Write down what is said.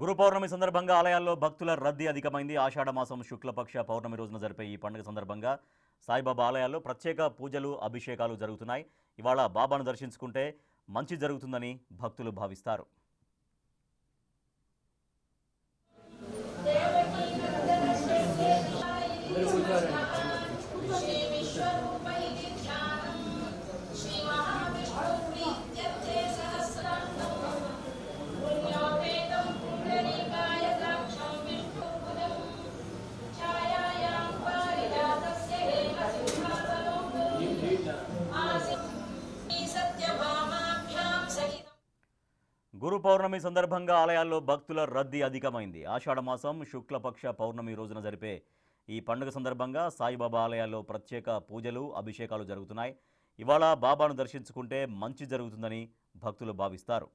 గురు పౌర్ణమి సందర్భంగా ఆలయాల్లో భక్తుల రద్దీ అధికమైంది. ఆషాఢ మాసం శుక్లపక్ష పౌర్ణమి రోజున జరిపే ఈ పండుగ సందర్భంగా సాయిబాబా ఆలయాల్లో ప్రత్యేక పూజలు, అభిషేకాలు జరుగుతున్నాయి. ఇవాళ బాబాను దర్శించుకుంటే మంచి జరుగుతుందని భక్తులు భావిస్తారు. గురు పౌర్ణమి సందర్భంగా ఆలయాల్లో భక్తుల రద్దీ అధికమైంది. ఆషాఢ మాసం శుక్లపక్ష పౌర్ణమి రోజున జరిపే ఈ పండుగ సందర్భంగా సాయిబాబా ఆలయాల్లో ప్రత్యేక పూజలు, అభిషేకాలు జరుగుతున్నాయి. ఇవాళ బాబాను దర్శించుకుంటే మంచి జరుగుతుందని భక్తులు భావిస్తారు.